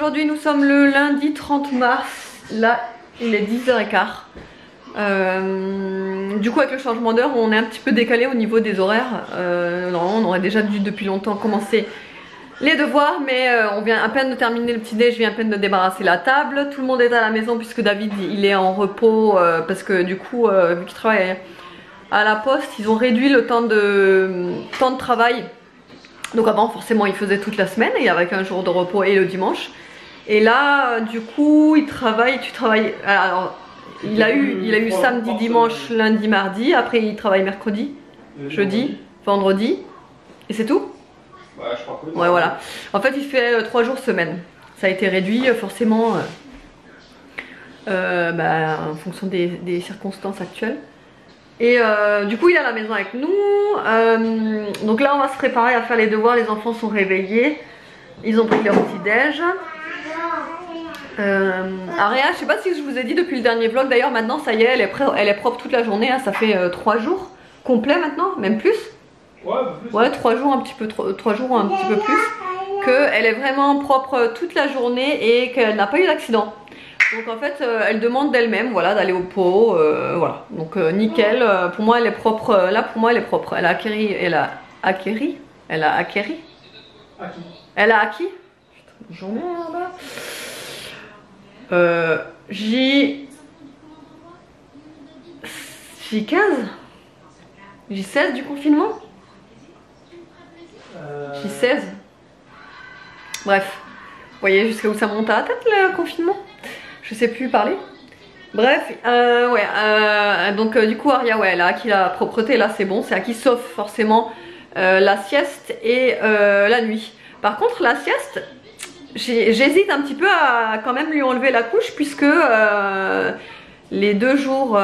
aujourd'hui nous sommes le lundi 30 mars, là il est 10h15. Du coup avec le changement d'heure on est un petit peu décalé au niveau des horaires. On aurait déjà dû depuis longtemps commencer les devoirs, mais on vient à peine de terminer le petit déj, je viens à peine de débarrasser la table. Tout le monde est à la maison puisque David il est en repos parce que du coup vu qu'il travaille à la poste, ils ont réduit le temps de travail. Donc avant forcément il faisait toute la semaine et avec un jour de repos et le dimanche. Et là du coup il travaille, alors il a eu samedi, dimanche, lundi, mardi, après il travaille mercredi, jeudi, vendredi et c'est tout. Ouais, je crois que oui. Ouais voilà. En fait il fait 3 jours semaine. Ça a été réduit forcément en fonction des circonstances actuelles. Et du coup il est à la maison avec nous. Donc là on va se préparer à faire les devoirs. Les enfants sont réveillés. Ils ont pris leur petit déj. Aria, je sais pas si je vous ai dit depuis le dernier vlog. D'ailleurs maintenant ça y est, elle est propre toute la journée hein. Ça fait 3 jours complets maintenant, même plus. Ouais, 3 jours un petit peu 3 jours un petit peu plus. Qu'elle est vraiment propre toute la journée et qu'elle n'a pas eu d'accident. Donc en fait elle demande d'elle-même voilà, d'aller au pot, voilà. Donc nickel, pour moi elle est propre, là pour moi elle est propre. Elle a acquis. Putain, j'emmerde. J15 J16 du confinement, J16. Bref, vous voyez jusqu'à où ça monte à la tête le confinement. Je sais plus parler. Bref, donc du coup Aria, ouais, elle a acquis la propreté, là c'est bon, c'est acquis sauf forcément la sieste et la nuit. Par contre la sieste, j'hésite un petit peu à quand même lui enlever la couche puisque les 2 jours,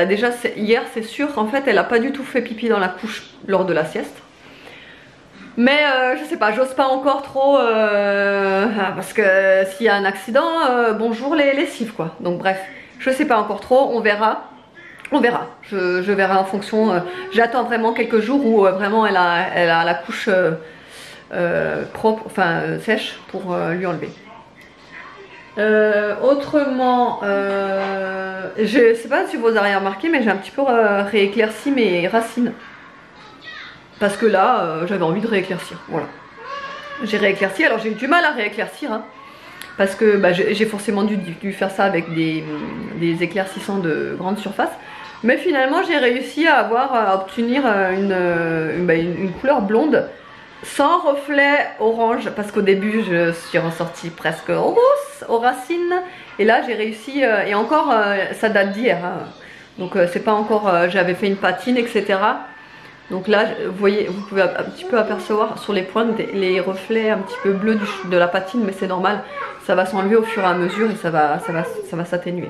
déjà hier c'est sûr, en fait elle a pas du tout fait pipi dans la couche lors de la sieste. Mais je sais pas, j'ose pas encore trop parce que s'il y a un accident, bonjour les lessives quoi. Donc bref, je sais pas encore trop, on verra. Je verrai en fonction. J'attends vraiment quelques jours où vraiment elle a la couche propre, enfin sèche pour lui enlever. Autrement, je sais pas si vous avez remarqué, mais j'ai un petit peu rééclairci mes racines. Parce que là, j'avais envie de rééclaircir, voilà. J'ai rééclairci, alors j'ai eu du mal à rééclaircir, hein, parce que j'ai forcément dû faire ça avec des éclaircissants de grande surface. Mais finalement, j'ai réussi à obtenir une couleur blonde, sans reflet orange, parce qu'au début, je suis ressortie presque aux racines. Et là, j'ai réussi, et encore, ça date d'hier, hein, donc c'est pas encore, j'avais fait une patine, etc. Donc là, vous voyez, vous pouvez un petit peu apercevoir sur les pointes les reflets un petit peu bleus de la patine, mais c'est normal, ça va s'enlever au fur et à mesure et ça va s'atténuer.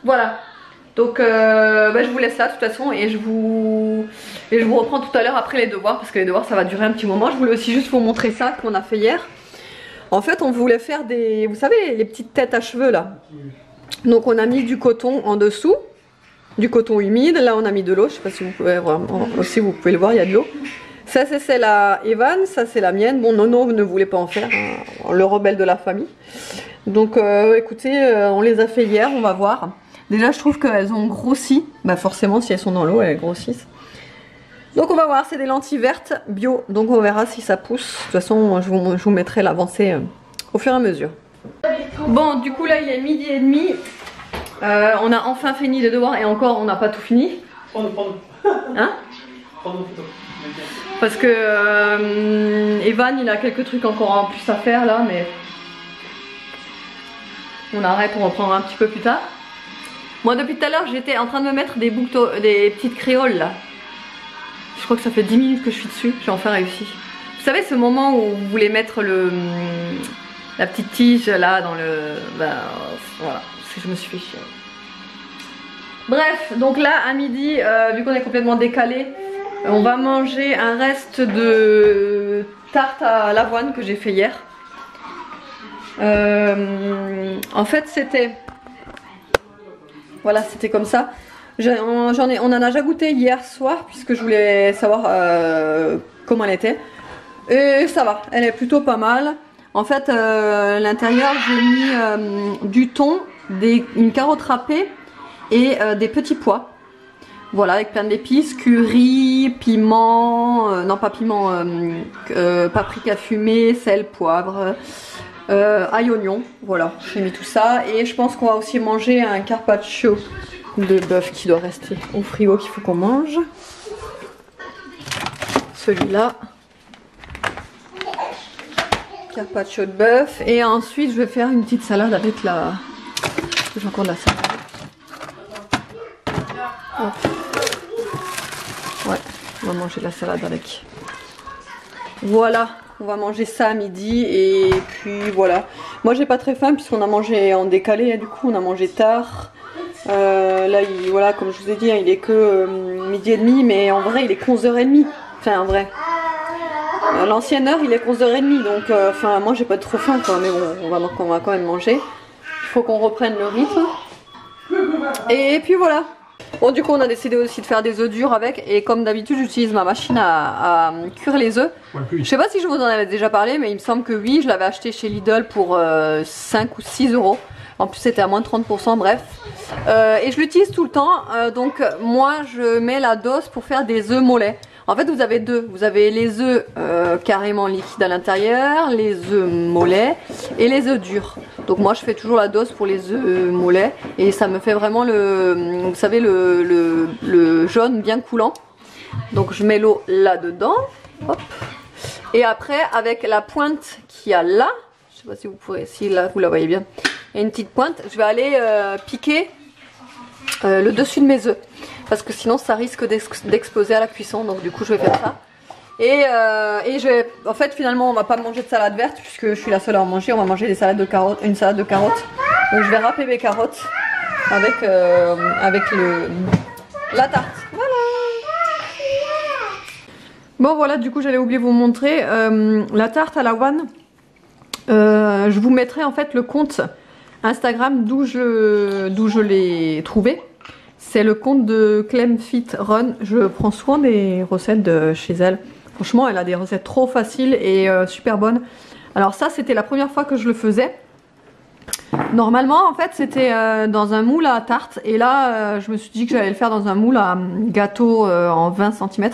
Voilà, donc je vous laisse là de toute façon et je vous reprends tout à l'heure après les devoirs parce que les devoirs ça va durer un petit moment. Je voulais aussi juste vous montrer ça qu'on a fait hier. En fait, on voulait faire vous savez, les petites têtes à cheveux là. Donc on a mis du coton en dessous. Du coton humide, là on a mis de l'eau, je sais pas si vous pouvez voir, aussi vous pouvez le voir, il y a de l'eau. Ça c'est celle à Evan, ça c'est la mienne. Bon Nono ne voulait pas en faire, hein, le rebelle de la famille. Donc écoutez, on les a fait hier, on va voir. Déjà je trouve qu'elles ont grossi, forcément si elles sont dans l'eau elles grossissent. Donc on va voir, c'est des lentilles vertes bio, donc on verra si ça pousse. De toute façon je vous mettrai l'avancée au fur et à mesure. Bon du coup là il est 12h30. On a enfin fini les devoirs et encore on n'a pas tout fini. Hein? Parce que Evan il a quelques trucs encore en plus à faire là, mais on arrête, on reprendra un petit peu plus tard. Moi depuis tout à l'heure j'étais en train de me mettre des petites créoles là. Je crois que ça fait 10 minutes que je suis dessus, j'ai enfin réussi. Vous savez ce moment où vous voulez mettre la petite tige là dans le... voilà, je me suis fait chier. Bref, donc là à midi, vu qu'on est complètement décalé, on va manger un reste de tarte à l'avoine que j'ai fait hier. En fait c'était... Voilà, c'était comme ça. On en a déjà goûté hier soir puisque je voulais savoir comment elle était. Et ça va, elle est plutôt pas mal. En fait, à l'intérieur, j'ai mis du thon, une carotte râpée et des petits pois. Voilà, avec plein d'épices, curry, piment, non pas piment, paprika fumé, sel, poivre, ail, oignon. Voilà, j'ai mis tout ça. Et je pense qu'on va aussi manger un carpaccio de bœuf qui doit rester au frigo, qu'il faut qu'on mange. Celui-là. Carpaccio de bœuf. Et ensuite, je vais faire une petite salade avec la... J'ai encore de la salade. Hop. Ouais, on va manger de la salade avec. Voilà, on va manger ça à midi et puis voilà. Moi j'ai pas très faim puisqu'on a mangé en décalé, du coup on a mangé tard. Là, voilà, comme je vous ai dit, il est que midi et demi, mais en vrai il est 11h30. Enfin en vrai. L'ancienne heure il est 11h30, donc enfin moi j'ai pas trop faim quoi, mais bon, on va quand même manger. Il faut qu'on reprenne le rythme. Et puis voilà. Bon, du coup on a décidé aussi de faire des œufs durs avec, et comme d'habitude j'utilise ma machine à cuire les œufs. Je sais pas si je vous en avais déjà parlé, mais il me semble que oui, je l'avais acheté chez Lidl pour 5 ou 6 euros. En plus c'était à moins de 30%, bref. Et je l'utilise tout le temps, donc moi je mets la dose pour faire des œufs mollets. En fait vous avez deux, vous avez les œufs carrément liquides à l'intérieur, les œufs mollets et les œufs durs. Donc moi je fais toujours la dose pour les œufs mollets et ça me fait vraiment vous savez le jaune bien coulant. Donc je mets l'eau là dedans, hop. Et après avec la pointe qu'il y a là, je sais pas si vous pourrez, si là vous la voyez bien, il y a une petite pointe, je vais aller piquer le dessus de mes œufs. Parce que sinon ça risque d'exploser à la cuisson, donc du coup je vais faire ça. Et en fait finalement on va pas manger de salade verte puisque je suis la seule à en manger, on va manger des salades de carottes, une salade de carottes. Donc je vais râper mes carottes avec la tarte. Voilà. Bon voilà, du coup j'allais oublier de vous montrer la tarte à l'avoine. Je vous mettrai en fait le compte Instagram d'où je l'ai trouvé. C'est le compte de Clem Fit Run. Je prends souvent des recettes de chez elle. Franchement, elle a des recettes trop faciles et super bonnes. Alors ça, c'était la première fois que je le faisais. Normalement, en fait, c'était dans un moule à tarte. Et là, je me suis dit que j'allais le faire dans un moule à gâteau en 20 cm.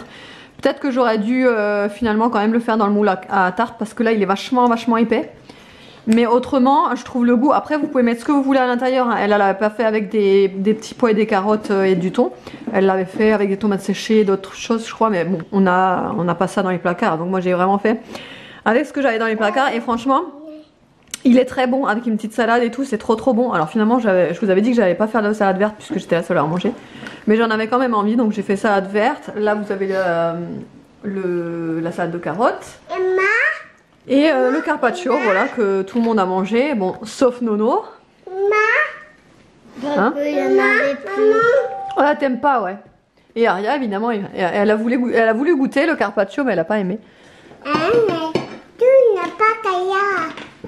Peut-être que j'aurais dû finalement quand même le faire dans le moule à tarte parce que là, il est vachement épais. Mais autrement, je trouve le goût. Après, vous pouvez mettre ce que vous voulez à l'intérieur. Elle l'avait pas fait avec des petits pois et des carottes et du thon. Elle l'avait fait avec des tomates séchées et d'autres choses, je crois. Mais bon, on a pas ça dans les placards. Donc moi, j'ai vraiment fait avec ce que j'avais dans les placards. Et franchement, il est très bon avec une petite salade et tout. C'est trop bon. Alors finalement, je vous avais dit que j'allais pas faire de salade verte puisque j'étais la seule à en manger. Mais j'en avais quand même envie. Donc j'ai fait salade verte. Là, vous avez la salade de carottes. Et le carpaccio, voilà, que tout le monde a mangé, bon, sauf Nono. Hein? Oh là, t'aimes pas, ouais. Et Aria, évidemment, elle a voulu goûter le carpaccio, mais elle a pas aimé.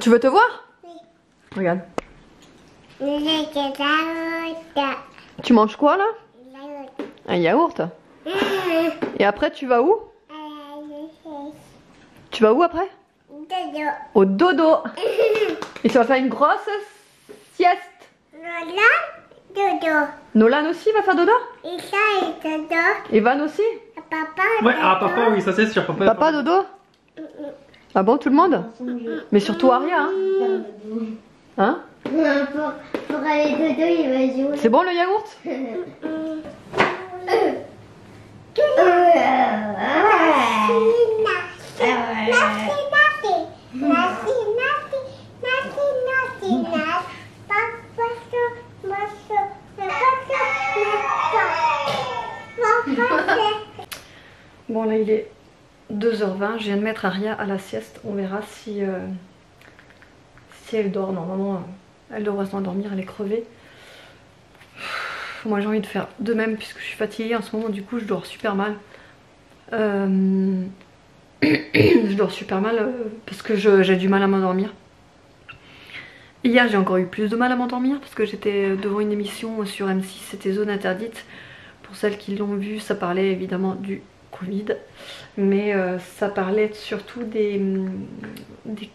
Tu veux te voir? Oui. Regarde. Tu manges quoi, là? Un yaourt. Et après, tu vas où? Tu vas où après? Dodo. Au dodo. Et tu vas faire une grosse sieste. Nolan, dodo. Nolan aussi va faire dodo? Et ça est dodo. Et Van aussi? Papa, ouais, dodo. ah papa oui, ça c'est sûr. Papa dodo? Ah bon, tout le monde? Mais surtout Aria, hein? Pour aller dodo, il va jouer. C'est bon le yaourt? Bon là il est 2h20, je viens de mettre Aria à la sieste, on verra si elle dort. Normalement elle devrait s'endormir, elle est crevée. Moi j'ai envie de faire de même puisque je suis fatiguée en ce moment, du coup je dors super mal. Je dors super mal parce que j'ai du mal à m'endormir. Hier j'ai encore eu plus de mal à m'endormir parce que j'étais devant une émission sur M6, c'était Zone Interdite. Pour celles qui l'ont vu, ça parlait évidemment du Covid, mais ça parlait surtout des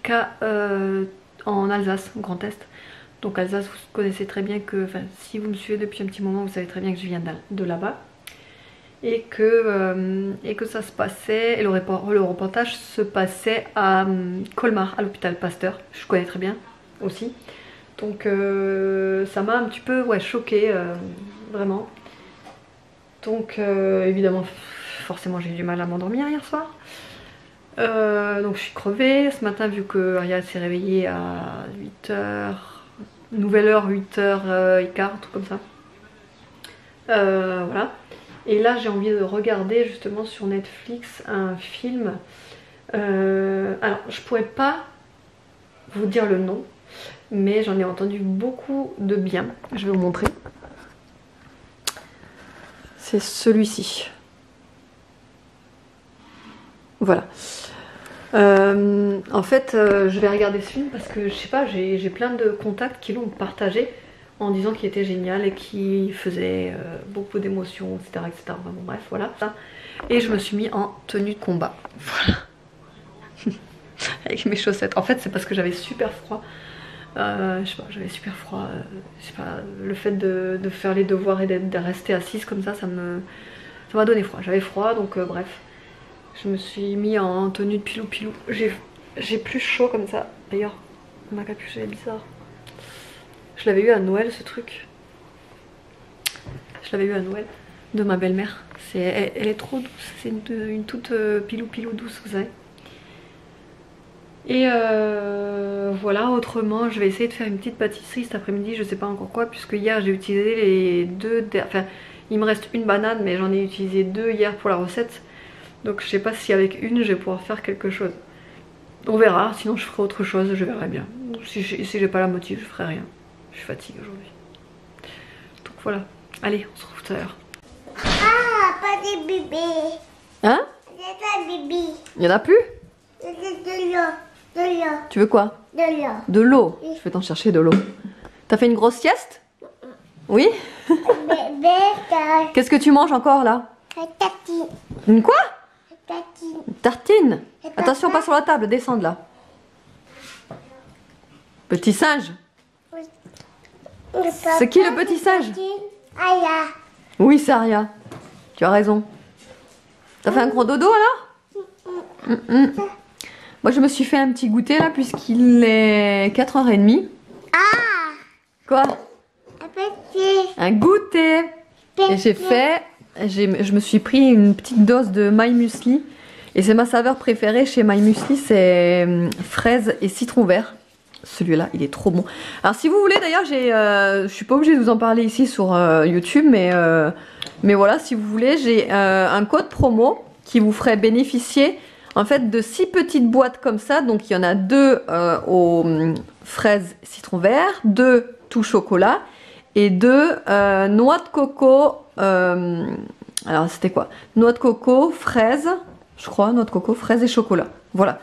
cas en Alsace, au Grand Est. Donc Alsace, vous connaissez très bien que, enfin si vous me suivez depuis un petit moment, vous savez très bien que je viens de là-bas. Et que ça se passait, et le reportage se passait à Colmar, à l'hôpital Pasteur. Je connais très bien aussi. Donc ça m'a un petit peu choquée, vraiment. Donc évidemment, forcément j'ai eu du mal à m'endormir hier soir. Donc je suis crevée. Ce matin, vu que Ariel s'est réveillée à 8h, nouvelle heure, 8h15, un truc comme ça. Voilà. Et là j'ai envie de regarder justement sur Netflix un film. Alors je pourrais pas vous dire le nom, mais j'en ai entendu beaucoup de bien. Je vais vous montrer. C'est celui-ci. Voilà. En fait, je vais regarder ce film parce que je sais pas, j'ai plein de contacts qui l'ont partagé en disant qu'il était génial et qu'il faisait beaucoup d'émotions, etc., etc. Enfin, bon, bref, voilà. Et je me suis mis en tenue de combat. Voilà. Avec mes chaussettes. En fait, c'est parce que j'avais super froid. Je sais pas, j'avais super froid. Je sais pas, le fait de faire les devoirs et de rester assise comme ça m'a donné froid. J'avais froid, donc bref. Je me suis mis en tenue de pilou-pilou. J'ai plus chaud comme ça. D'ailleurs, ma capuche elle est bizarre. Je l'avais eu à Noël ce truc. Je l'avais eu à Noël de ma belle-mère. Elle est trop douce. C'est une toute pilou-pilou douce, vous savez. Et voilà, autrement, je vais essayer de faire une petite pâtisserie cet après-midi. Je sais pas encore quoi, puisque hier j'ai utilisé les deux. Enfin, il me reste une banane, mais j'en ai utilisé deux hier pour la recette. Donc je sais pas si avec une je vais pouvoir faire quelque chose. On verra, sinon je ferai autre chose, je verrai bien. Si j'ai pas la motive, je ferai rien. Je suis fatiguée aujourd'hui. Donc voilà. Allez, on se retrouve tout à l'heure. Ah, pas des bébés. Hein? C'est pas bébé. Il y en a plus? C'est de l'eau. De l'eau. Tu veux quoi? De l'eau. De l'eau. Je vais t'en chercher de l'eau. T'as fait une grosse sieste? Oui? Bébé, t'as Qu'est-ce que tu manges encore là? tati. Une quoi? Tati. Une tartine? Et Attention, papa? pas sur la table, descends de là. Petit singe. C'est qui le petit singe? Aya. Oui, c'est Aria. Tu as raison. T'as fait un gros dodo alors? Moi je me suis fait un petit goûter là puisqu'il est 4h30. Ah, Quoi? un petit. Un goûter. Et j'ai fait, je me suis pris une petite dose de My Muesli. Et c'est ma saveur préférée chez My Muesli, c'est fraise et citron vert. Celui-là, il est trop bon. Alors si vous voulez, d'ailleurs, je suis pas obligée de vous en parler ici sur YouTube, mais voilà, si vous voulez, j'ai un code promo qui vous ferait bénéficier en fait de 6 petites boîtes comme ça. Donc il y en a 2 aux fraises citron vert, 2 tout chocolat et 2 noix de coco. Alors c'était quoi? Noix de coco, fraise, je crois, noix de coco, fraise et chocolat. Voilà.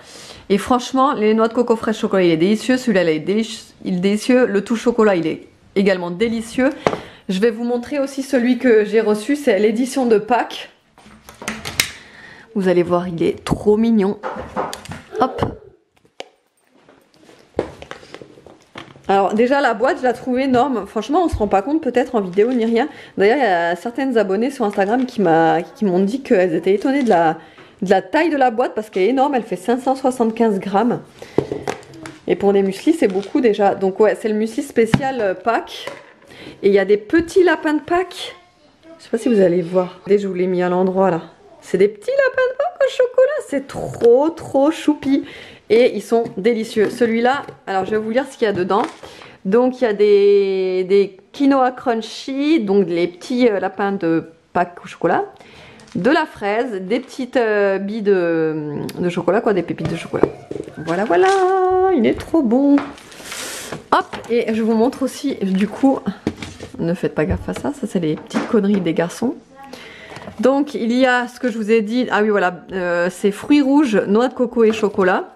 Et franchement, les noix de coco fraise chocolat, il est délicieux. Celui-là, il est délicieux. Le tout chocolat, il est également délicieux. Je vais vous montrer aussi celui que j'ai reçu. C'est l'édition de Pâques. Vous allez voir, il est trop mignon. Hop. Alors déjà, la boîte, je la trouve énorme. Franchement, on se rend pas compte peut-être en vidéo ni rien. D'ailleurs, il y a certaines abonnées sur Instagram qui m'ont dit qu'elles étaient étonnées de la taille de la boîte parce qu'elle est énorme, elle fait 575 grammes. Et pour des mueslis, c'est beaucoup déjà. Donc ouais, c'est le muesli spécial Pâques. Et il y a des petits lapins de Pâques. Je sais pas si vous allez voir. Je vous l'ai mis à l'endroit là. C'est des petits lapins de Pâques au chocolat. C'est trop choupi. Et ils sont délicieux. Celui-là, alors je vais vous lire ce qu'il y a dedans. Donc il y a des quinoa crunchy, donc les petits lapins de Pâques au chocolat. De la fraise, des petites billes de chocolat, quoi, des pépites de chocolat. Voilà, il est trop bon. Hop, et je vous montre aussi, du coup, ne faites pas gaffe à ça, ça c'est les petites conneries des garçons. Donc il y a ce que je vous ai dit, ah oui voilà, c'est fruits rouges, noix de coco et chocolat.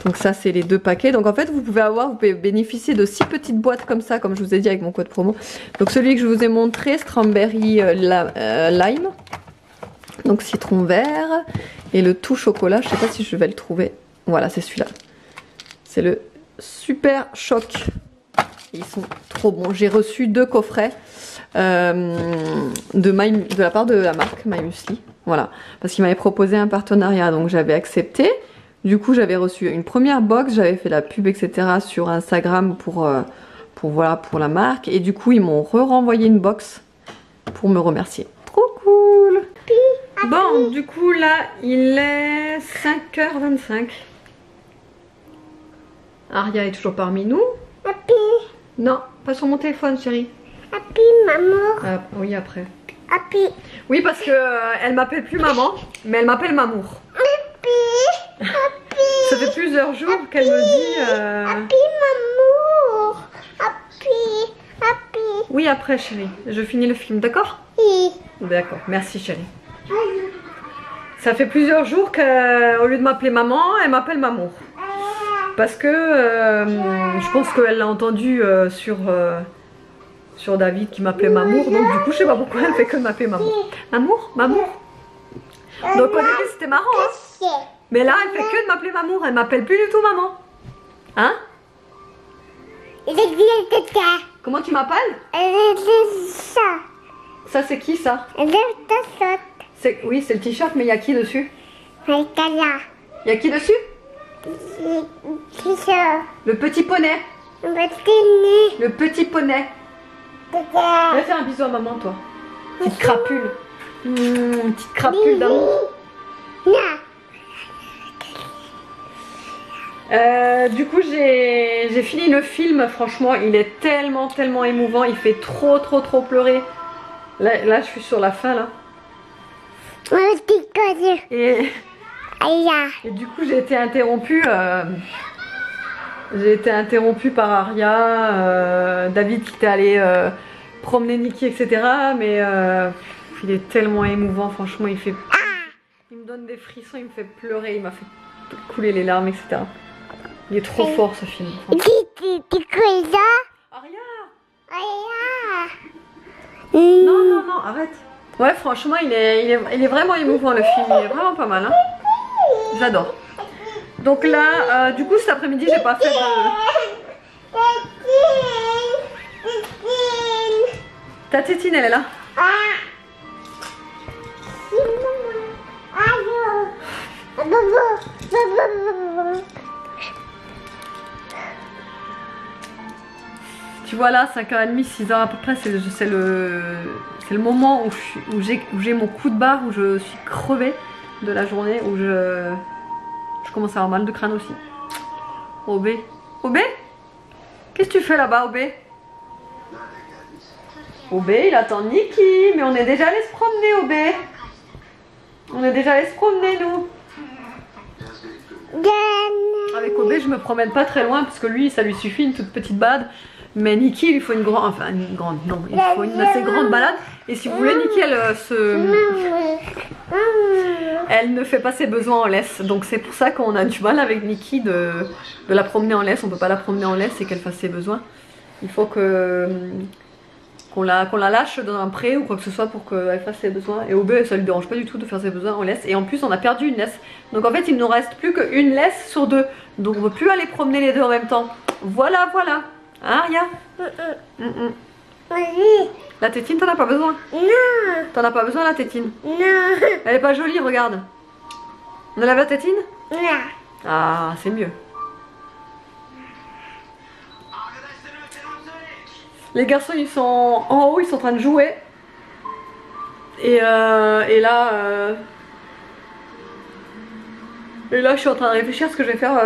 Donc ça c'est les 2 paquets. Donc en fait vous pouvez bénéficier de 6 petites boîtes comme ça, comme je vous ai dit avec mon code promo. Donc celui que je vous ai montré, Strawberry Lime. Donc citron vert et le tout chocolat, je sais pas si je vais le trouver. Voilà, c'est celui-là. C'est le Super Choc. Ils sont trop bons. J'ai reçu 2 coffrets de la part de la marque My Muesli. Voilà, parce qu'ils m'avaient proposé un partenariat, donc j'avais accepté. Du coup, j'avais reçu une première box, j'avais fait la pub, etc. sur Instagram pour la marque. Et du coup, ils m'ont renvoyé une box pour me remercier. Trop cool! Bon, du coup, là, il est 5h25. Aria est toujours parmi nous. Happy, Non, pas sur mon téléphone, chérie. happy, maman. Ah, oui, après. Happy, Oui, parce que elle m'appelle plus maman, mais elle m'appelle Mamour. happy, happy. Ça fait plusieurs jours qu'elle me dit... Happy, maman. Happy, happy. Oui, après, chérie. Je finis le film, d'accord? Oui. D'accord, merci, chérie. Ça fait plusieurs jours qu'au lieu de m'appeler maman, elle m'appelle Mamour. Parce que je pense qu'elle l'a entendu sur David qui m'appelait Mamour. Donc du coup, je sais pas pourquoi elle fait que m'appeler Mamour. Mamour, Mamour. Donc au début, c'était marrant, hein. Mais là, elle fait que de m'appeler Mamour. Elle m'appelle plus du tout maman. Hein? Comment tu m'appelles? Ça, c'est qui, ça? Oui, c'est le t-shirt, mais il y a qui dessus? Il y a qui dessus? Le petit poney. Le petit poney. Va faire un bisou à maman, toi. Petite crapule. Petite crapule d'amour. Du coup, j'ai fini le film. Franchement, il est tellement émouvant. Il fait trop pleurer. Là, je suis sur la fin, là. Et du coup, j'ai été interrompue. Par Aria, David qui était allé promener Nikki, etc. Mais il est tellement émouvant, franchement, il me donne des frissons, il me fait pleurer, il m'a fait couler les larmes, etc. Il est trop fort, ce film. Aria! Non, arrête. Ouais, franchement, il est vraiment émouvant, le film. Il est vraiment pas mal, hein. J'adore. Donc là, du coup, cet après-midi, j'ai pas fait de... Ta tétine, elle est là. Tu vois là, 5h30, 6h à peu près, c'est le moment où j'ai mon coup de barre, où je suis crevée de la journée, où je commence à avoir mal de crâne aussi. Obé, qu'est-ce que tu fais là-bas, Obé? Obé, il attend Nikki, mais on est déjà allé se promener, Obé. On est déjà allé se promener, nous. Avec Obé, je me promène pas très loin, parce que lui, ça lui suffit, une toute petite balade. Mais Nikki, il faut une grande, non, il faut une assez grande balade. Et si vous voulez, Nikki, elle ne fait pas ses besoins en laisse. Donc c'est pour ça qu'on a du mal avec Nikki de la promener en laisse. On peut pas la promener en laisse et qu'elle fasse ses besoins. Il faut qu'on la lâche dans un pré ou quoi que ce soit pour qu'elle fasse ses besoins. Et Obé, ça lui dérange pas du tout de faire ses besoins en laisse. Et en plus, on a perdu une laisse. Donc en fait, il ne nous reste plus qu'une laisse sur 2. Donc on ne peut plus aller promener les deux en même temps. Voilà. Hein, Aria? La tétine, t'en as pas besoin? Non. T'en as pas besoin, la tétine? Non. Elle est pas jolie, regarde. On enlève la tétine? Non. Ah, c'est mieux. Les garçons, ils sont en haut, ils sont en train de jouer. Et là, je suis en train de réfléchir à ce que je vais faire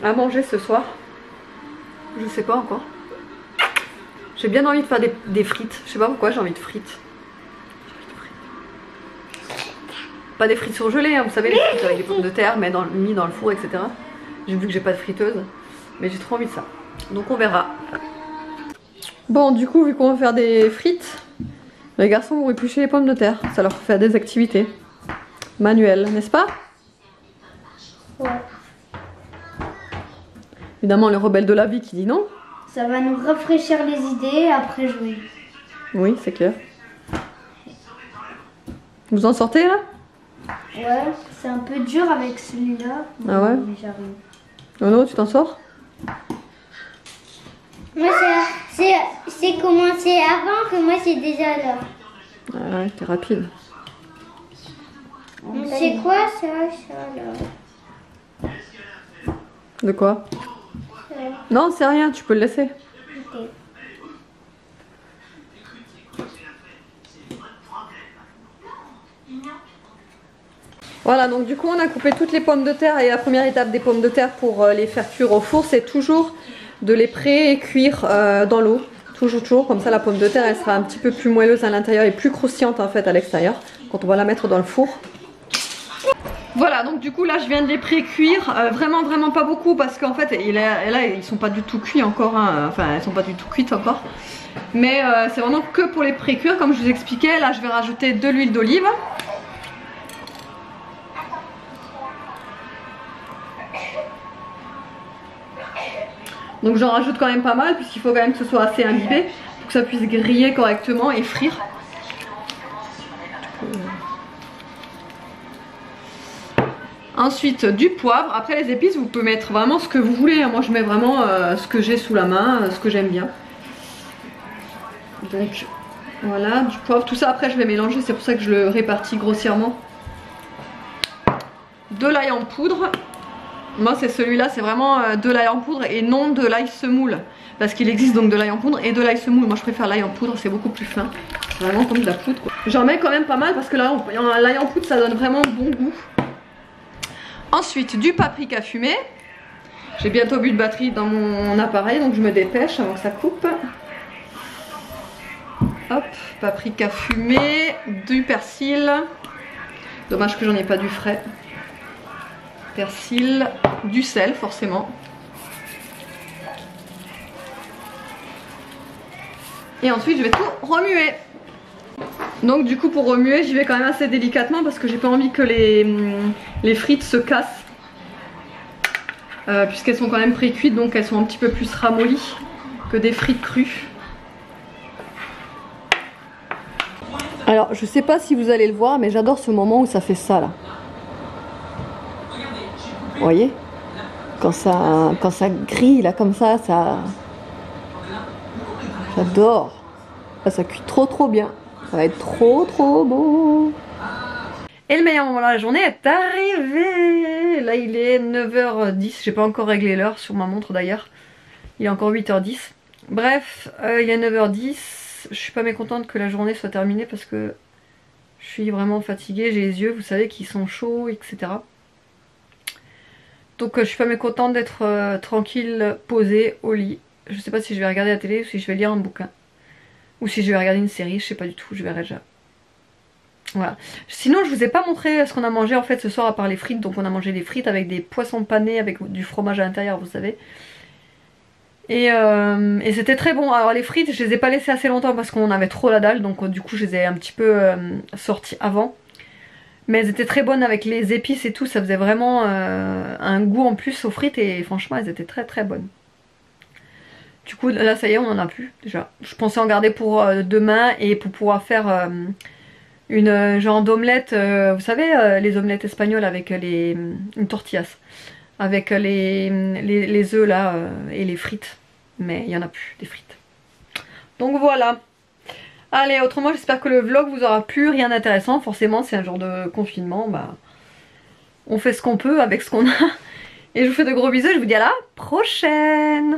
à manger ce soir. Je sais pas encore. J'ai bien envie de faire des frites. Je sais pas pourquoi j'ai envie de frites. Pas des frites surgelées, hein, vous savez, les frites avec des pommes de terre, mais mis dans le four, etc. J'ai vu que j'ai pas de friteuse, mais j'ai trop envie de ça. Donc on verra. Bon, du coup, vu qu'on va faire des frites, les garçons vont éplucher les pommes de terre. Ça leur fait des activités manuelles, n'est-ce pas? Ouais. Évidemment, le rebelle de la vie qui dit non. Ça va nous rafraîchir les idées après jouer. Oui, c'est clair. Vous en sortez là? Ouais, c'est un peu dur avec celui-là. Ah ouais? Mais j'arrive. Nono, tu t'en sors? Moi, c'est commencé avant que moi, c'est déjà là. Ah ouais, t'es rapide. C'est quoi ça, là? De quoi? Ça. Non, c'est rien, tu peux le laisser. Ok. Voilà, donc du coup on a coupé toutes les pommes de terre et la première étape des pommes de terre pour les faire cuire au four, c'est toujours de les pré-cuire dans l'eau. Toujours, comme ça la pomme de terre elle sera un petit peu plus moelleuse à l'intérieur et plus croustillante en fait à l'extérieur quand on va la mettre dans le four. Voilà, donc du coup là je viens de les pré-cuire, vraiment pas beaucoup parce qu'en fait là ils sont pas du tout cuits encore, hein. Enfin elles sont pas du tout cuites encore. Mais c'est vraiment que pour les pré-cuire comme je vous expliquais. Là je vais rajouter de l'huile d'olive. Donc j'en rajoute quand même pas mal puisqu'il faut quand même que ce soit assez imbibé pour que ça puisse griller correctement et frire. Ensuite du poivre. Après les épices vous pouvez mettre vraiment ce que vous voulez. Moi je mets vraiment ce que j'ai sous la main, ce que j'aime bien. Donc voilà, du poivre. Tout ça après je vais mélanger, c'est pour ça que je le répartis grossièrement. De l'ail en poudre. Moi c'est celui-là, c'est vraiment de l'ail en poudre et non de l'ail semoule. Parce qu'il existe donc de l'ail en poudre et de l'ail semoule. Moi je préfère l'ail en poudre, c'est beaucoup plus fin. C'est vraiment comme de la poudre quoi. J'en mets quand même pas mal parce que là l'ail en poudre ça donne vraiment bon goût. Ensuite du paprika fumé. J'ai bientôt plus de batterie dans mon appareil donc je me dépêche avant que ça coupe. Hop, paprika fumé, du persil. Dommage que j'en ai pas du frais. Persil, du sel forcément. Et ensuite je vais tout remuer. Donc du coup pour remuer j'y vais quand même assez délicatement parce que j'ai pas envie que les frites se cassent. Puisqu'elles sont quand même pré-cuites donc elles sont un petit peu plus ramollies que des frites crues. Alors je sais pas si vous allez le voir mais j'adore ce moment où ça fait ça là. Vous voyez, quand ça grille là comme ça, j'adore. Là, ça cuit trop bien. Ça va être trop beau. Et le meilleur moment de la journée est arrivé. Là il est 9h10, j'ai pas encore réglé l'heure sur ma montre d'ailleurs. Il est encore 8h10. Bref, il est 9h10. Je suis pas mécontente que la journée soit terminée parce que je suis vraiment fatiguée. J'ai les yeux, vous savez, qui sont chauds, etc. Donc je suis pas mécontente d'être tranquille, posée au lit. Je sais pas si je vais regarder la télé ou si je vais lire un bouquin. Ou si je vais regarder une série, je sais pas du tout, je verrai déjà. Voilà. Sinon je vous ai pas montré ce qu'on a mangé en fait ce soir à part les frites. Donc on a mangé des frites avec des poissons panés avec du fromage à l'intérieur vous savez. Et c'était très bon. Alors les frites je les ai pas laissées assez longtemps parce qu'on avait trop la dalle. Donc du coup je les ai un petit peu sorties avant. Mais elles étaient très bonnes avec les épices et tout, ça faisait vraiment un goût en plus aux frites et franchement elles étaient très bonnes. Du coup là ça y est on en a plus déjà. Je pensais en garder pour demain et pour pouvoir faire une genre d'omelette, vous savez les omelettes espagnoles avec une tortillas. Avec les œufs là et les frites. Mais il n'y en a plus des frites. Donc voilà. Allez, autrement j'espère que le vlog vous aura plu, rien d'intéressant, forcément c'est un genre de confinement, bah on fait ce qu'on peut avec ce qu'on a. Et je vous fais de gros bisous, je vous dis à la prochaine.